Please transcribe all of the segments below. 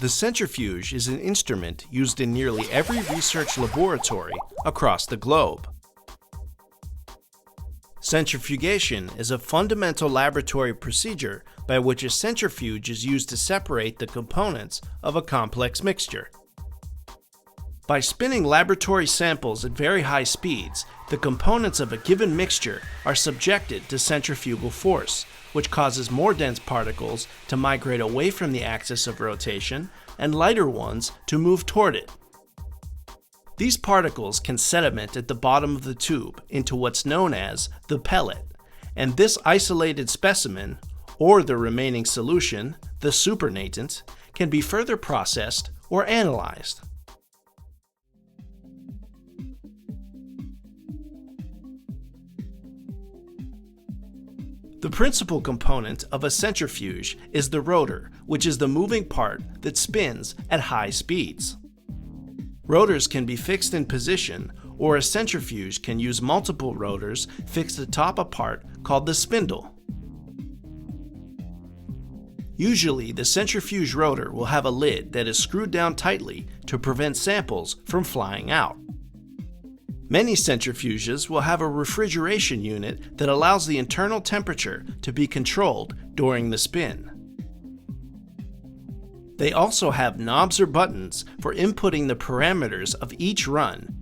The centrifuge is an instrument used in nearly every research laboratory across the globe. Centrifugation is a fundamental laboratory procedure by which a centrifuge is used to separate the components of a complex mixture. By spinning laboratory samples at very high speeds, the components of a given mixture are subjected to centrifugal force, which causes more dense particles to migrate away from the axis of rotation and lighter ones to move toward it. These particles can sediment at the bottom of the tube into what's known as the pellet, and this isolated specimen, or the remaining solution, the supernatant, can be further processed or analyzed. The principal component of a centrifuge is the rotor, which is the moving part that spins at high speeds. Rotors can be fixed in position, or a centrifuge can use multiple rotors fixed atop a part called the spindle. Usually, the centrifuge rotor will have a lid that is screwed down tightly to prevent samples from flying out. Many centrifuges will have a refrigeration unit that allows the internal temperature to be controlled during the spin. They also have knobs or buttons for inputting the parameters of each run,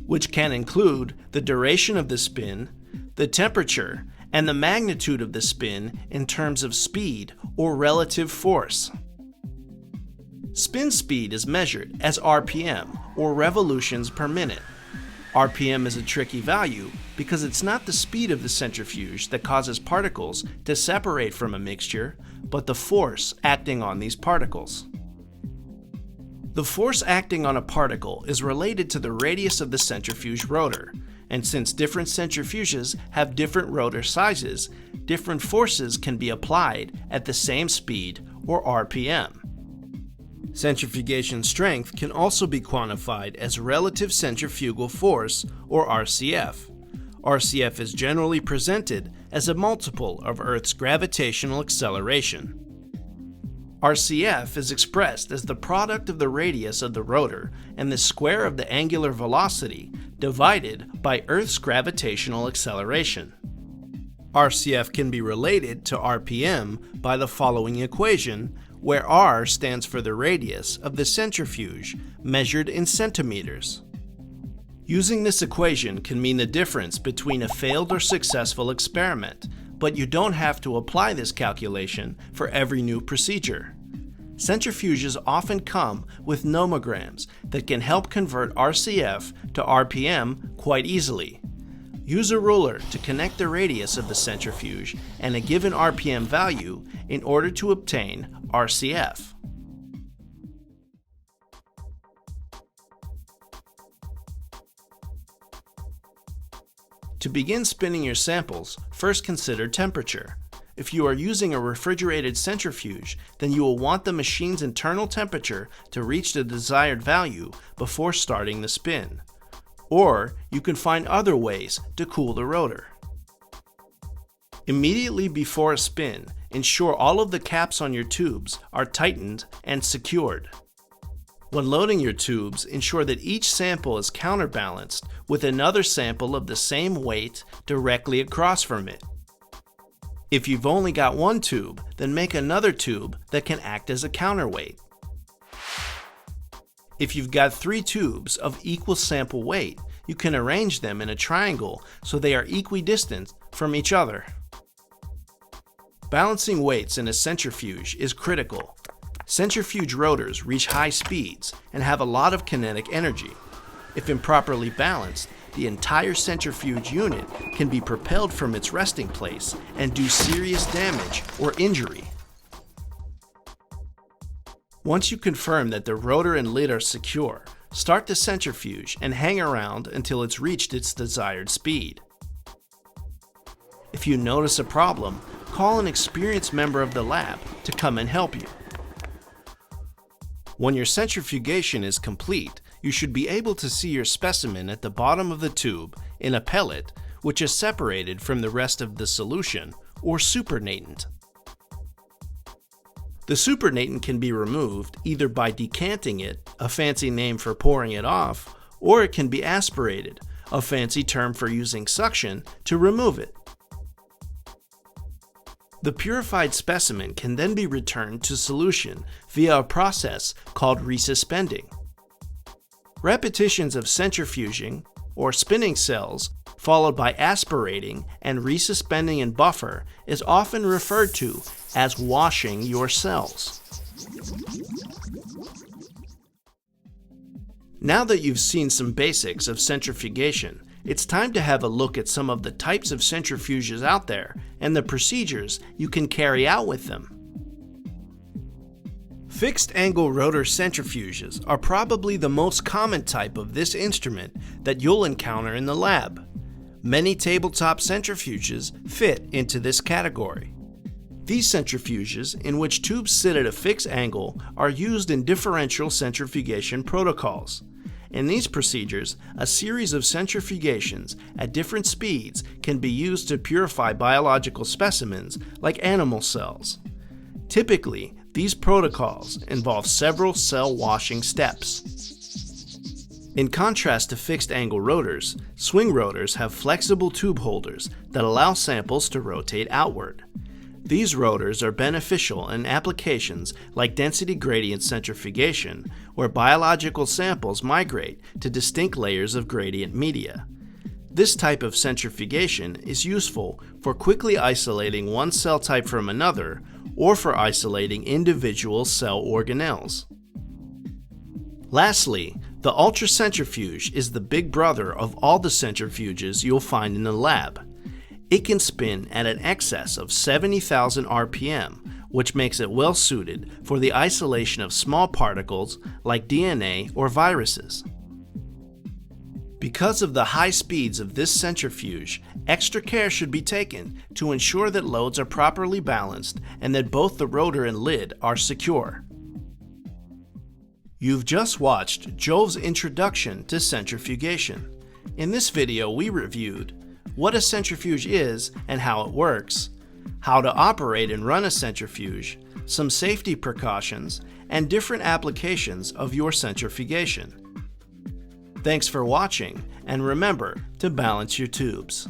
which can include the duration of the spin, the temperature, and the magnitude of the spin in terms of speed or relative force. Spin speed is measured as RPM, or revolutions per minute. RPM is a tricky value because it's not the speed of the centrifuge that causes particles to separate from a mixture, but the force acting on these particles. The force acting on a particle is related to the radius of the centrifuge rotor, and since different centrifuges have different rotor sizes, different forces can be applied at the same speed or RPM. Centrifugation strength can also be quantified as relative centrifugal force, or RCF. RCF is generally presented as a multiple of Earth's gravitational acceleration. RCF is expressed as the product of the radius of the rotor and the square of the angular velocity divided by Earth's gravitational acceleration. RCF can be related to RPM by the following equation, where R stands for the radius of the centrifuge, measured in centimeters. Using this equation can mean the difference between a failed or successful experiment, but you don't have to apply this calculation for every new procedure. Centrifuges often come with nomograms that can help convert RCF to RPM quite easily. Use a ruler to connect the radius of the centrifuge and a given RPM value in order to obtain RCF. To begin spinning your samples, first consider temperature. If you are using a refrigerated centrifuge, then you will want the machine's internal temperature to reach the desired value before starting the spin. Or you can find other ways to cool the rotor. Immediately before a spin, ensure all of the caps on your tubes are tightened and secured. When loading your tubes, ensure that each sample is counterbalanced with another sample of the same weight directly across from it. If you've only got one tube, then make another tube that can act as a counterweight. If you've got 3 tubes of equal sample weight, you can arrange them in a triangle so they are equidistant from each other. Balancing weights in a centrifuge is critical. Centrifuge rotors reach high speeds and have a lot of kinetic energy. If improperly balanced, the entire centrifuge unit can be propelled from its resting place and do serious damage or injury. Once you confirm that the rotor and lid are secure, start the centrifuge and hang around until it's reached its desired speed. If you notice a problem, call an experienced member of the lab to come and help you. When your centrifugation is complete, you should be able to see your specimen at the bottom of the tube in a pellet, which is separated from the rest of the solution, or supernatant. The supernatant can be removed either by decanting it, a fancy name for pouring it off, or it can be aspirated, a fancy term for using suction to remove it. The purified specimen can then be returned to solution via a process called resuspending. Repetitions of centrifuging, or spinning cells, followed by aspirating and resuspending in buffer is often referred to as washing your cells. Now that you've seen some basics of centrifugation, it's time to have a look at some of the types of centrifuges out there and the procedures you can carry out with them. Fixed angle rotor centrifuges are probably the most common type of this instrument that you'll encounter in the lab. Many tabletop centrifuges fit into this category. These centrifuges, in which tubes sit at a fixed angle, are used in differential centrifugation protocols. In these procedures, a series of centrifugations at different speeds can be used to purify biological specimens like animal cells. Typically, these protocols involve several cell washing steps. In contrast to fixed angle rotors, swing rotors have flexible tube holders that allow samples to rotate outward. These rotors are beneficial in applications like density gradient centrifugation, where biological samples migrate to distinct layers of gradient media. This type of centrifugation is useful for quickly isolating one cell type from another, or for isolating individual cell organelles. Lastly, the ultracentrifuge is the big brother of all the centrifuges you'll find in the lab. It can spin at an excess of 70,000 RPM, which makes it well suited for the isolation of small particles like DNA or viruses. Because of the high speeds of this centrifuge, extra care should be taken to ensure that loads are properly balanced and that both the rotor and lid are secure. You've just watched Joel's introduction to centrifugation. In this video, we reviewed what a centrifuge is and how it works, how to operate and run a centrifuge, some safety precautions, and different applications of your centrifugation. Thanks for watching, and remember to balance your tubes.